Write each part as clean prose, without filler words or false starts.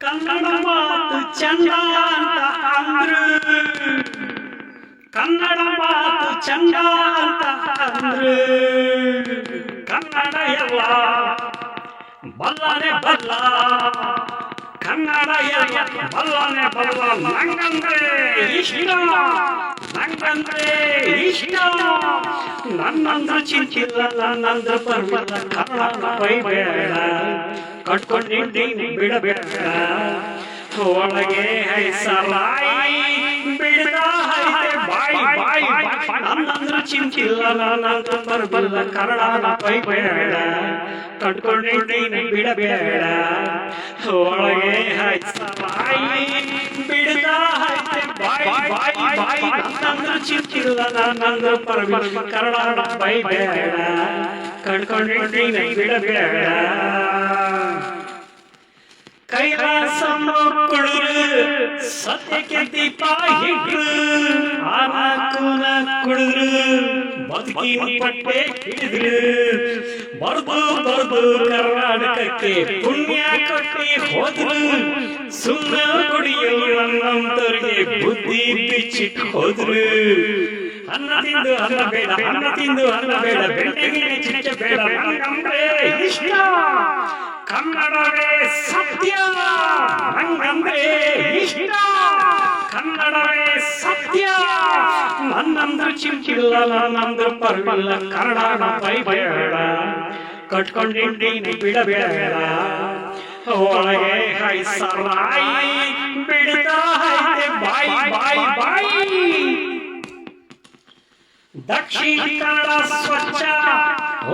ಕನ್ನಡ ಮಾತು ಚಂದ ಅಂತ ಅಂದ್ರು, ಕನ್ನಡ ಮಾತು ಚಂದ ಅಂತ ಅಂದ್ರು, ಕನ್ನಡ ಎಲ್ಲ ಬಲ್ಲನೆ ಬಲ್ಲ, ಕನ್ನಡ ಎಲ್ಲ ಬಲ್ಲನೆ ಬಲ್ಲ. ನಂಗಂದ್ರೆ ಇಷ್ಟ, ನಂಗಂದ್ರೆ ಇಷ್ಟ, ನನ್ನಂದ್ರೆ ಚಿಂತಿಲ್ಲ, ನನ್ನಂದ್ರೆ ಪರ್ವಿಲ್ಲ. ಕನ್ನಡ ಬೈಬೇಡ, ಕಟ್ಕೊಂಡಿದ್ದೀನಿ ಬಿಡಬೇಡ, ಒಳಗೆ ಹೈಸಲಾಯಿ ಬಿಡದ ಹೈದೆ ಬಾಯಿ ಬಾಯಿ. ನನ್ನಂದ್ರೆ ಚಿಂತಿಲ್ಲ, ನನ್ನಂದ್ರೆ ಪರ್ವಿಲ್ಲ. ಕನ್ನಡ ಬೈಬೇಡ, ಕಟ್ಕೊಂಡಿದ್ದೀನಿ ಬಿಡಬೇಡ, ಒಳಗೆ ಹೈಸಲಾಯಿ ಬಿಡದ ಹೈದೆ ಬಾಯಿ ಬಾಯಿ ಬಾಯಿ. ನನ್ನಂದ್ರೆ ಚಿಂತಿಲ್ಲ, ನನ್ನಂದ್ರೆ ಪರ್ವಿಲ್ಲ. ಕನ್ನಡ ಬೈಬೇಡ, ಕಟ್ಕೊಂಡಿದ್ದೀನಿ ಬಿಡಬೇಡ. ಕೈಲಾಸಮ್ಮ ಕುಡಿದ್ರು, ಸತ್ಯಕ್ಕೆ ದೀಪ ಹಿಡ್ರು, ಆನಾಕುನ ಕುಡಿದ್ರು, ಬದುಕಿನ ಪಟ್ಟೆ ಹಿಡಿದ್ರು. ಬರ್ದು ಬರ್ದು ಕರ್ನಾಟಕಕ್ಕೆ ಪುಣ್ಯ ಕೊಟ್ಟಿ ಹೋದ್ರು, ಸುಮ್ಮನೆ ಕುಡಿಯಲು ನನ್ನಂತರಿಗೆ ಬುದ್ಧಿ ಬಿಚ್ಚಿಟ್ಟು ಹೋದ್ರು. ಅನ್ನ ತಿಂದು ಅನ್ನ ಬೇಡ, ಅನ್ನ ತಿಂದು ಅನ್ನ ಬೇಡ, ಬೆಣ್ಣೆಗೆ ಚಿಚ್ಚ ಬೇಡ. ನಂಗಂದ್ರೆ ಇಷ್ಟ, ಕನ್ನಡವೇ ಸತ್ಯ, ನಂಗಂದ್ರೆ ಇಷ್ಟ, ಕನ್ನಡವೇ ಸತ್ಯ. ನನ್ನಂದ್ರೆ ಚಿಂತಿಲ್ಲ, ನನ್ನಂದ್ರೆ ಪರ್ವಿಲ್ಲ. ಕನ್ನಡ ಬೈಬೇಡ, ಕಟ್ಕೊಂಡಿದ್ದೀನಿ ಬಿಡಬೇಡ, ಒಳಗೆ ಹೈಸಲಾಯಿ ಬಿಡದ ಹೈದೆ ಬಾಯಿ ಬಾಯಿ ಬಾಯಿ. ದಕ್ಷಿಣ ಕನ್ನಡ ಸ್ವಚ್ಛ,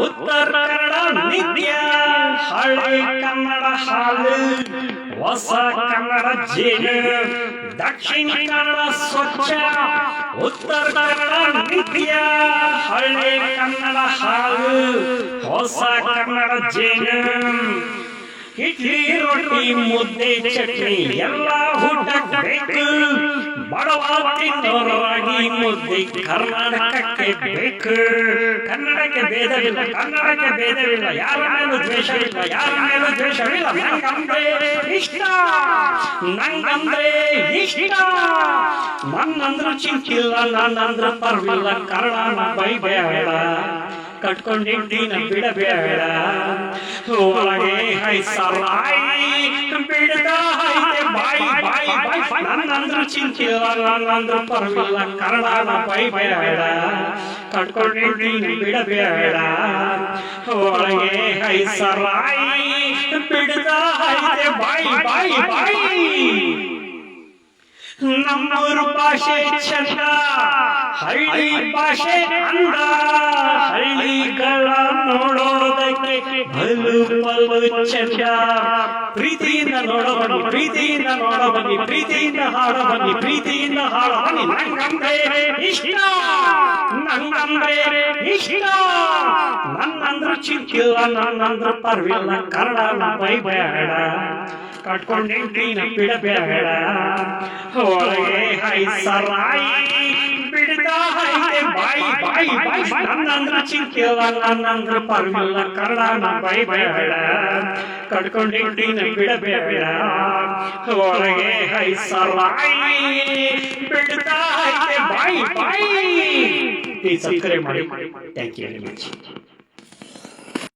ಉತ್ತರ ಕನ್ನಡ ನಿತ್ಯ, ಹಳೆ ಕನ್ನಡ ಹಾಲು, ಹೊಸ ಕನ್ನಡ ಜೇನು. ದಕ್ಷಿಣ ಕನ್ನಡ ಸ್ವಚ್ಛ, ಉತ್ತರ ಕನ್ನಡ ನಿತ್ಯ, ಹಳೆ ಕನ್ನಡ ಹಾಲು, ಹೊಸ ಕನ್ನಡ ಜೇನು. ಇಡ್ಲಿ ರೊಟ್ಟಿ ಮುದ್ದೆ ಚಟ್ನಿ ಎಲ್ಲ ಊಟಕ್ಕೆ ಬೇಕು, ಬಡವ ತಿನ್ನೋರಾಗಿ ಮುದ್ದೆ ಕರ್ನಾಟಕಕ್ಕೆ ಬೇಕು. ಕನ್ನಡಕ್ಕೆ ಭೇದವಿಲ್ಲ, ಕನ್ನಡಕ್ಕೆ ಭೇದವಿಲ್ಲ, ಯಾರ ಮೇಲೂ ದ್ವೇಷವಿಲ್ಲ, ಯಾರ ಮೇಲೂ ದ್ವೇಷವಿಲ್ಲ. ನಂಗಂದ್ರೆ ಇಷ್ಟ, ನಂಗಂದ್ರೆ ಇಷ್ಟ, ನನ್ನಂದ್ರೆ ಚಿಂತಿಲ್ಲ, ನನ್ನಂದ್ರೆ ಪರ್ವಿಲ್ಲ. ಕನ್ನಡ ಬೈಬೇಡ, ಕಟ್ಕೊಂಡಿದ್ದೀನಿ ಬಿಡಬೇಡ, ಒಳಗೆ ಹೈಸಲಾಯಿ ಬಿಡದ ಹೈದೆ ಬಾಯಿ ಬಾಯಿ ಬಾಯಿ. ನನ್ನಂದ್ರೆ ಚಿಂತಿಲ್ಲ, ನನ್ನಂದ್ರೆ ಪರ್ವಿಲ್ಲ. ಕನ್ನಡ ಬೈಬೇಡ, ಕಟ್ಕೊಂಡಿದ್ದೀನಿ ಬಿಡಬೇಡ, ಒಳಗೆ ಹೈಸಲಾಯಿ ಬಿಡದ ಹೈದೆ ಬಾಯಿ ಬಾಯಿ ಬಾಯಿ. ನಮ್ಮೂರು ಭಾಷೆ ಚಂದ, ಹಳ್ಳಿ ಭಾಷೆ ಅಂದ, ಹಳ್ಳಿಗಳ ನೋಡೋದಕ್ಕೆ ಬಲು ಬಲು ಚಂದ. ಪ್ರೀತಿಯಿಂದ ನೋಡ ಬನ್ನಿ, ಪ್ರೀತಿಯಿಂದ ನೋಡ ಬನ್ನಿ, ಪ್ರೀತಿಯಿಂದ ಹಾಡ ಬನ್ನಿ, ಪ್ರೀತಿಯಿಂದ ಹಾಡ ಬನ್ನಿ. ನಂಗಂದ್ರೆ ಇಷ್ಟ, ನಂಗಂದ್ರೆ ಇಷ್ಟ, ನನ್ನಂದ್ರೆ ಚಿಂತಿಲ್ಲ, ನನ್ನಂದ್ರೆ ಪರ್ವಿಲ್ಲ. ಕನ್ನಡ ಬೈಬೇಡ, ಕಟ್ಕೊಂಡಿದ್ದೀನಿ ಬಿಡಬೇಡ, ಒಳಗೆ ಹೈಸಲಾಯಿ ಬಿಡದ ಹೈದೆ ಬಾಯಿ ಬಾಯಿ ಬಾಯಿ. ನನ್ನಂದ್ರೆ ಚಿಂತಿಲ್ಲ, ನನ್ನಂದ್ರೆ ಪರ್ವಿಲ್ಲ. ಕನ್ನಡ ಬೈಬೇಡ, ಕಟ್ಕೊಂಡಿದ್ದೀನಿ ಬಿಡಬೇಡ, ಒಳಗೆ ಹೈಸಲಾಯಿ ಬಿಡದ ಹೈದೆ ಬಾಯಿ ಬಾಯಿ. ಸಬ್ಸ್ಕ್ರೈಬ್ ಮಾಡಿ. Thank you very much.